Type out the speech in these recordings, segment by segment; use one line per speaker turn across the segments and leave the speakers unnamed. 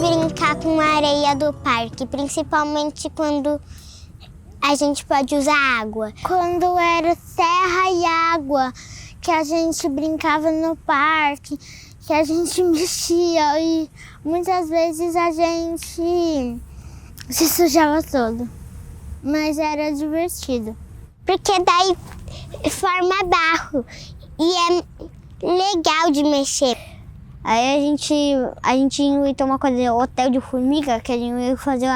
brincar com a areia do parque, principalmente quando a gente pode usar água. Quando era terra e água, que a gente brincava no parque, que a gente mexia e muitas vezes a gente se sujava todo. Mas era divertido. Porque daí forma barro e é legal de mexer. Aí a gente inventou uma coisa, hotel de formiga, que a gente ia fazer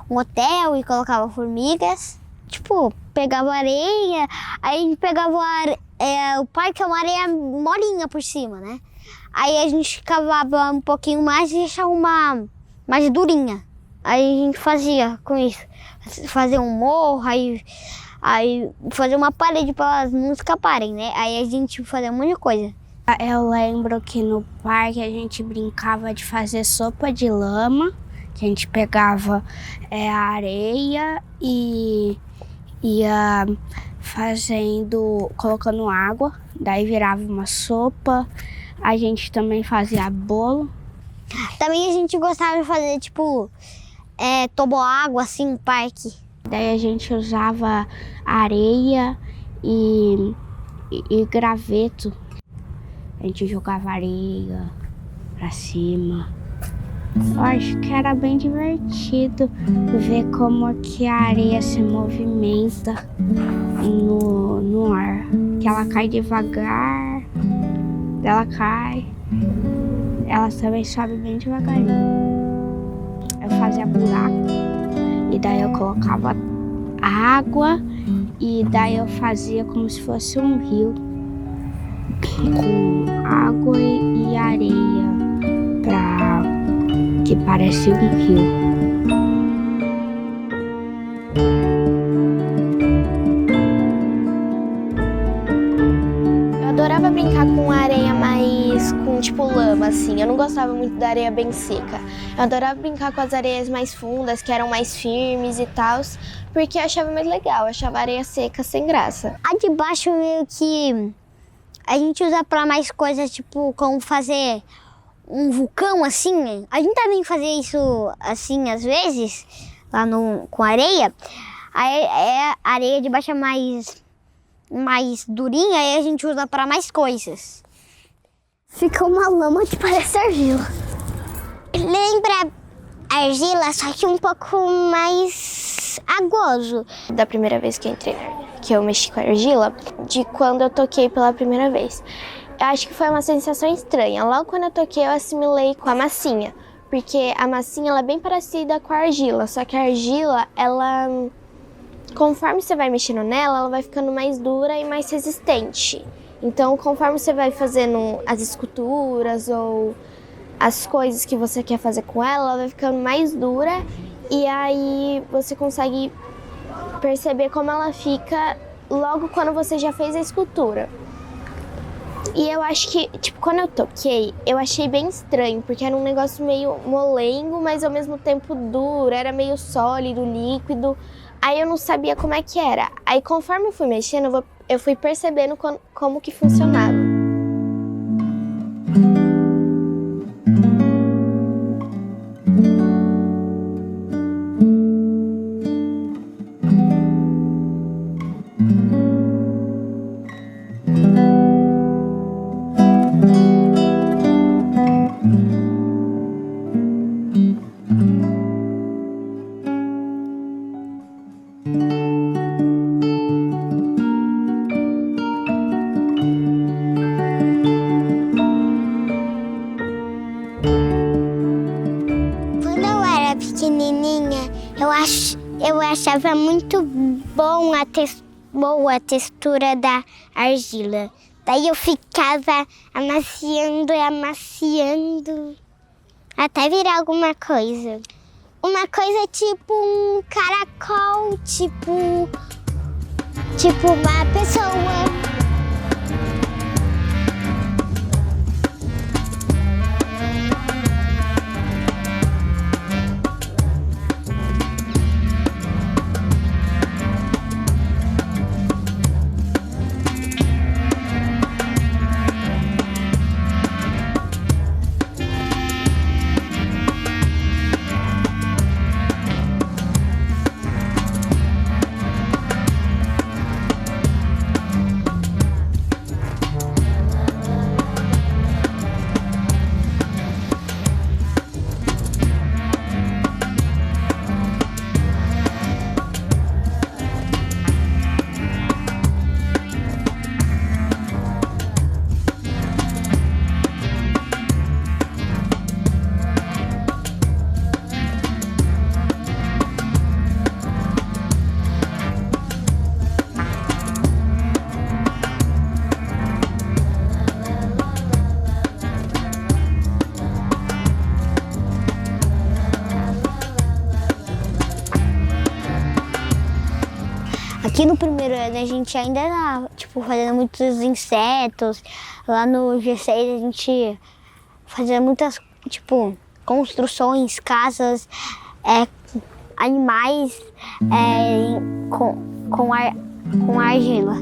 um hotel e colocava formigas. Tipo, pegava areia, aí a gente pegava o parque é uma areia molinha por cima, né? Aí a gente cavava um pouquinho mais e deixava uma mais durinha. Aí a gente fazia com isso, fazer um morro, aí fazer uma parede para elas não escaparem, né? Aí a gente fazia um monte de coisa.
Eu lembro que no parque a gente brincava de fazer sopa de lama, que a gente pegava a areia e ia colocando água, daí virava uma sopa. A gente também fazia bolo.
Também a gente gostava de fazer, tipo, toboágua, assim, no parque.
Daí a gente usava areia e graveto. A gente jogava areia pra cima. Eu acho que era bem divertido ver como que a areia se movimenta no ar. Que ela cai devagar, ela cai, ela também sobe bem devagarinho. Eu fazia buraco e daí eu colocava água e daí eu fazia como se fosse um rio com água e areia que parece um rio.
Eu adorava brincar com areia mais com tipo lama, assim. Eu não gostava muito da areia bem seca. Eu adorava brincar com as areias mais fundas, que eram mais firmes e tal, porque eu achava mais legal. Eu achava a areia seca sem graça.
A de baixo meio que a gente usa para mais coisas, tipo, como fazer um vulcão, assim. A gente também fazia isso, assim, às vezes, lá com areia. Aí a areia de baixo é mais durinha, aí a gente usa para mais coisas. Fica uma lama que parece argila. Lembra argila, só que um pouco mais aguoso.
Da primeira vez que eu mexi com a argila, de quando eu toquei pela primeira vez. Eu acho que foi uma sensação estranha. Logo quando eu toquei, eu assimilei com a massinha. Porque a massinha ela é bem parecida com a argila, só que a argila, conforme você vai mexendo nela, ela vai ficando mais dura e mais resistente. Então, conforme você vai fazendo as esculturas ou as coisas que você quer fazer com ela vai ficando mais dura e aí você consegue perceber como ela fica logo quando você já fez a escultura. E eu acho que, tipo, quando eu toquei, eu achei bem estranho, porque era um negócio meio molengo, mas ao mesmo tempo duro, era meio sólido, líquido. Aí eu não sabia como é que era. Aí conforme eu fui mexendo, eu fui percebendo como que funcionava.
Eu achava muito boa a textura da argila. Daí eu ficava amaciando e amaciando até virar alguma coisa. Uma coisa tipo um caracol, tipo uma pessoa. que no primeiro ano a gente ainda era, tipo, fazendo muitos insetos. Lá no G6 a gente fazia muitas, tipo, construções, casas, animais com argila.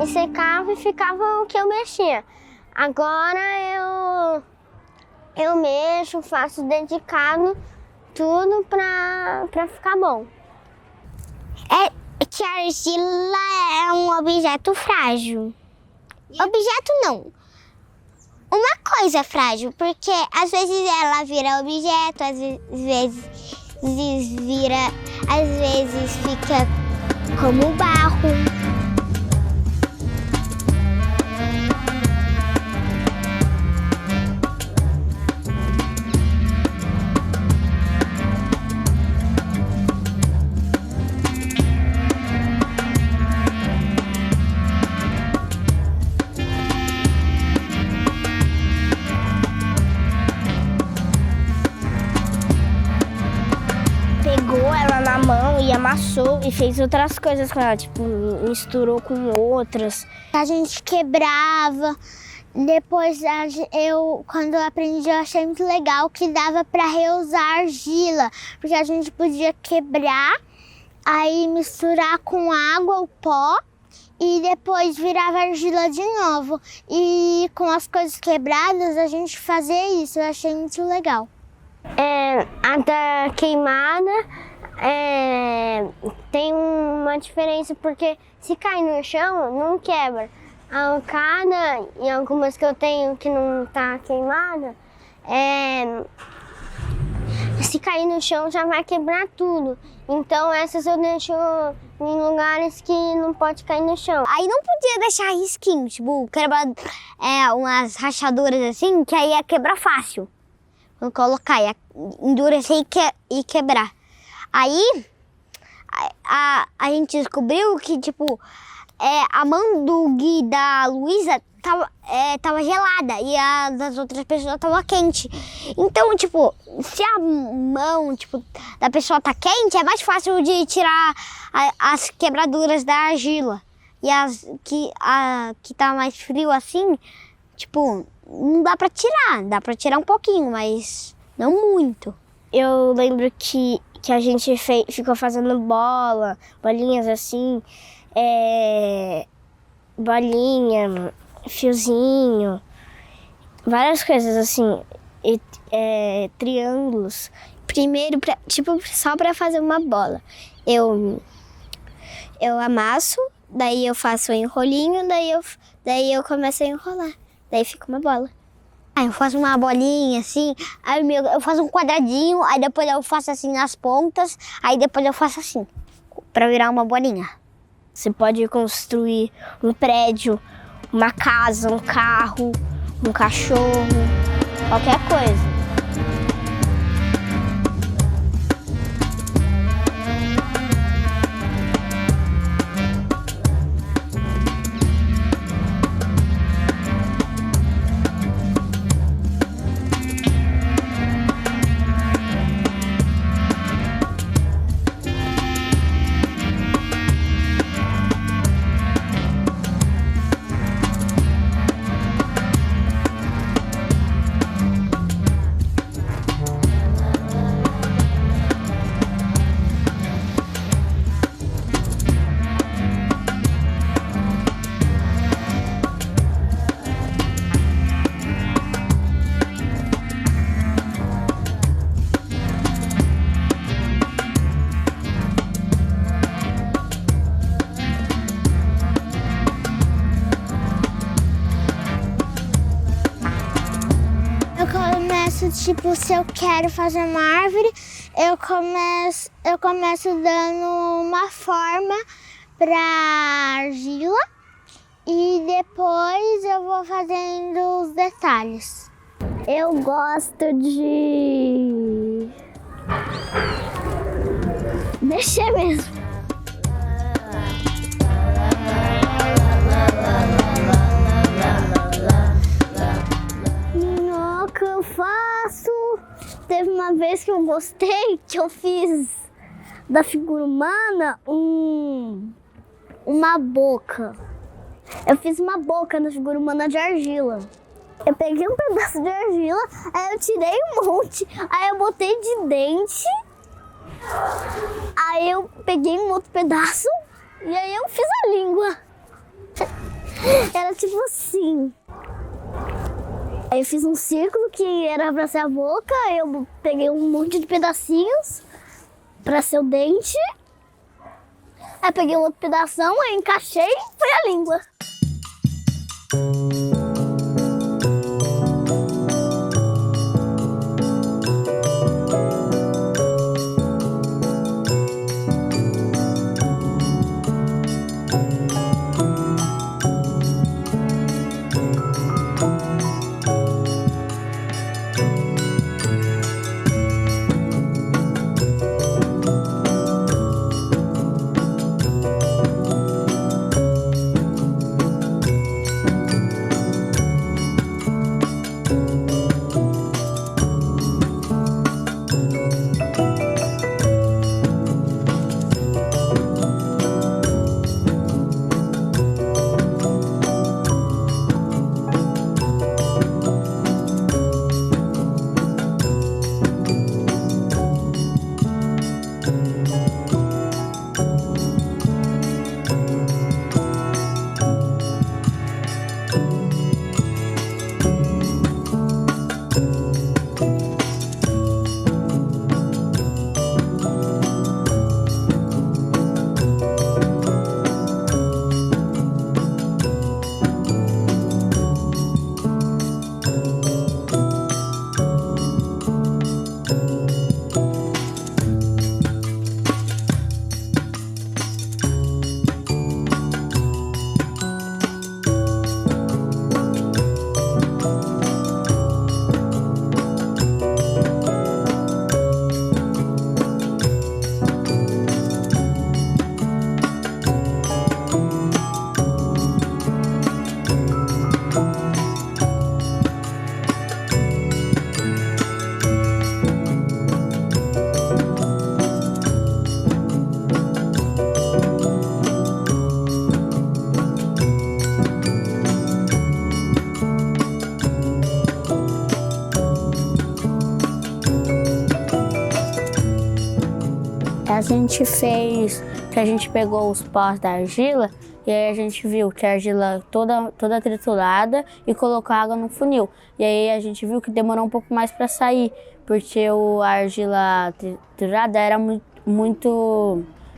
Secava e ficava o que eu mexia. Agora eu mexo, faço dedicado, tudo pra ficar bom.
É que a argila é um objeto frágil. Objeto não. Uma coisa frágil, porque às vezes ela vira objeto, às vezes fica como barro.
Pegou ela na mão e amassou e fez outras coisas com ela, tipo, misturou com outras.
A gente quebrava. Depois, quando eu aprendi, eu achei muito legal que dava para reusar argila, porque a gente podia quebrar, aí misturar com água o pó e depois virava argila de novo. E com as coisas quebradas, a gente fazia isso, eu achei muito legal.
A da queimada tem uma diferença, porque se cai no chão, não quebra. A alcada, e algumas que eu tenho que não tá queimada, se cair no chão já vai quebrar tudo. Então essas eu deixo em lugares que não pode cair no chão.
Aí não podia deixar risquinho, tipo, quebrar umas rachaduras assim, que aí ia quebrar fácil. Vou colocar, ia endurecer e quebrar. Aí a gente descobriu que, tipo, a mão do Gui e da Luísa tava gelada e a das outras pessoas tava quente. Então, tipo, se a mão, tipo, da pessoa tá quente, é mais fácil de tirar as quebraduras da argila. E as que tá mais frio assim, tipo, não dá pra tirar. Dá pra tirar um pouquinho, mas não muito.
Eu lembro que a gente ficou fazendo bolinhas assim, bolinha, fiozinho, várias coisas assim, triângulos. Primeiro, só pra fazer uma bola, eu amasso, daí eu faço o enrolinho, daí eu começo a enrolar, daí fica uma bola.
Aí eu faço uma bolinha assim, aí eu faço um quadradinho, aí depois eu faço assim nas pontas, aí depois eu faço assim, pra virar uma bolinha.
Você pode construir um prédio, uma casa, um carro, um cachorro, qualquer coisa.
tipo, se eu quero fazer uma árvore, eu começo dando uma forma pra argila e depois eu vou fazendo os detalhes. Eu gosto de mexer mesmo. O que eu faço? Teve uma vez que eu gostei, que eu fiz da figura humana uma boca. Eu fiz uma boca na figura humana de argila. Eu peguei um pedaço de argila, aí eu tirei um monte, aí eu botei de dente, aí eu peguei um outro pedaço e aí eu fiz a língua. Era tipo assim. Aí eu fiz um círculo que era pra ser a boca, aí eu peguei um monte de pedacinhos pra ser o dente. Aí peguei um outro pedação, aí encaixei e foi a língua.
A gente fez, que a gente pegou os pós da argila e aí a gente viu que a argila toda triturada e colocou água no funil. E aí a gente viu que demorou um pouco mais para sair, porque a argila triturada era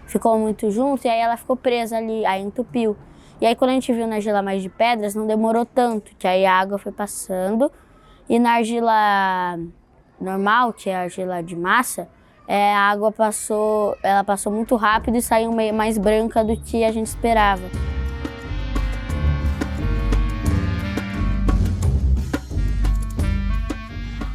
ficou muito junto e aí ela ficou presa ali, aí entupiu. E aí quando a gente viu na argila mais de pedras, não demorou tanto, que aí a água foi passando. E na argila normal, que é a argila de massa, a água passou muito rápido e saiu mais branca do que a gente esperava.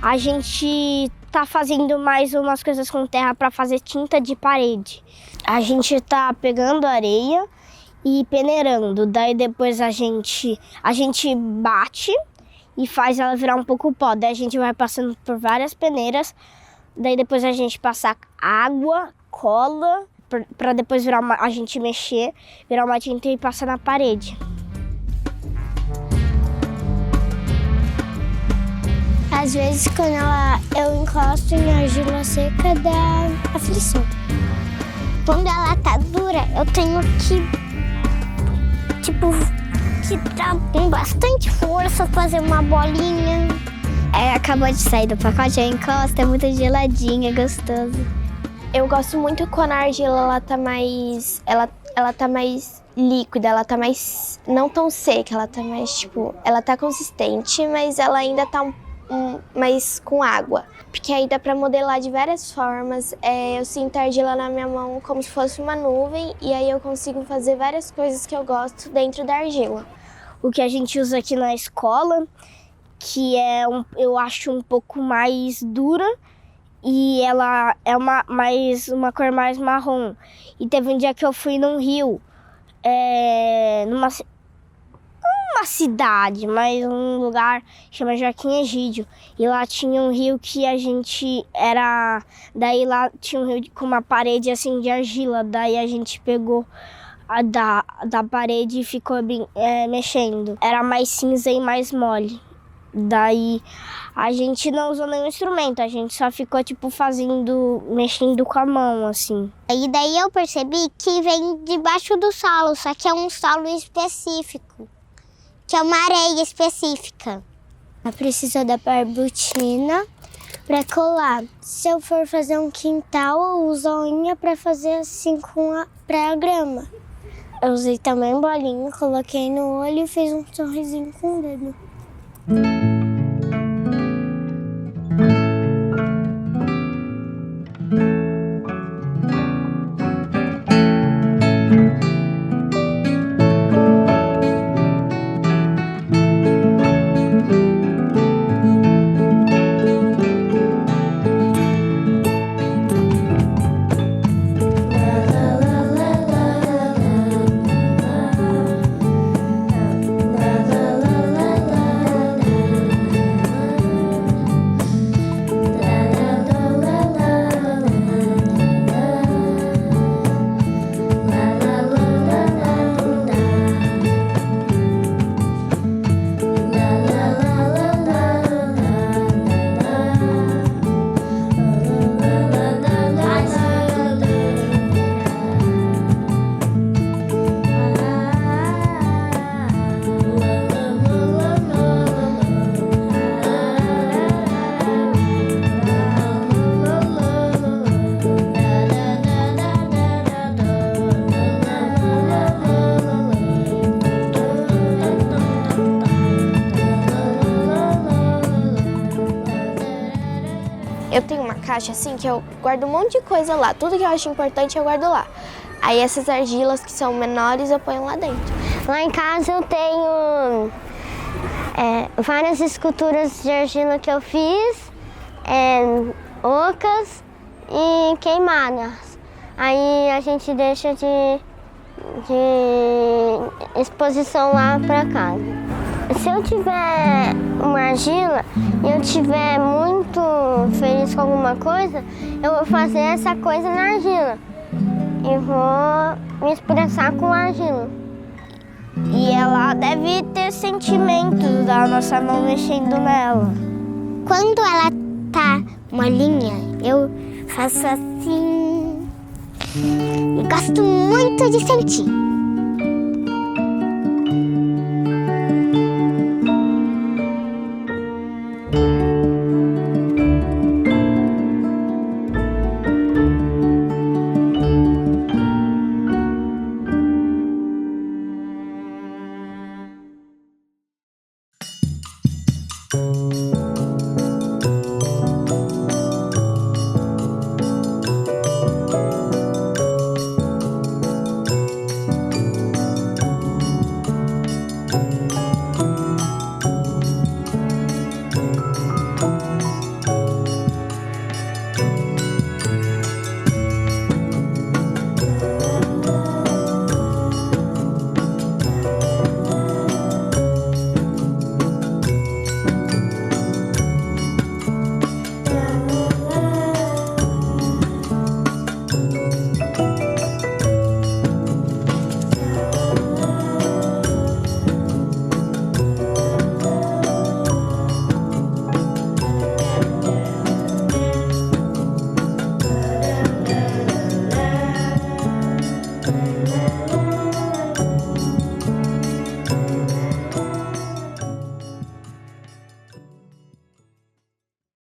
A gente tá fazendo mais umas coisas com terra para fazer tinta de parede. A gente tá pegando areia e peneirando. Daí depois a gente bate e faz ela virar um pouco pó. Daí a gente vai passando por várias peneiras. Daí depois a gente passa água, cola, para depois a gente mexer, virar uma tinta e passar na parede. Às vezes quando eu encosto em argila seca dá aflição. Quando ela tá dura, eu tenho que dar com bastante força, fazer uma bolinha. Acabou de sair do pacote, eu encosto, é muito geladinha, gostoso.
Eu gosto muito quando a argila ela tá mais líquida, ela tá mais não tão seca, ela tá mais ela tá consistente, mas ela ainda tá mas com água. Porque aí dá pra modelar de várias formas. Eu sinto a argila na minha mão como se fosse uma nuvem e aí eu consigo fazer várias coisas que eu gosto dentro da argila.
O que a gente usa aqui na escola, que eu acho um pouco mais dura e ela é uma cor mais marrom. E teve um dia que eu fui num rio, numa cidade, mas um lugar que chama Joaquim Egídio. E lá tinha um rio que daí lá tinha um rio com uma parede assim de argila. Daí a gente pegou da parede e ficou mexendo. Era mais cinza e mais mole. Daí a gente não usou nenhum instrumento, a gente só ficou mexendo com a mão, assim.
E daí eu percebi que vem debaixo do solo, só que é um solo específico, que é uma areia específica. Eu preciso da barbotina para colar. Se eu for fazer um quintal, eu uso a unha para fazer assim pra grama. Eu usei também bolinha, coloquei no olho e fiz um sorrisinho com o dedo.
Eu tenho uma caixa assim que eu guardo um monte de coisa lá. Tudo que eu acho importante eu guardo lá. Aí essas argilas que são menores eu ponho lá dentro.
Lá em casa eu tenho várias esculturas de argila que eu fiz, ocas e queimadas. Aí a gente deixa de exposição lá pra casa. Se eu tiver uma argila e eu estiver muito feliz com alguma coisa, eu vou fazer essa coisa na argila e vou me expressar com a argila.
E ela deve ter sentimentos da nossa mão mexendo nela.
Quando ela tá molinha, eu faço assim e gosto muito de sentir.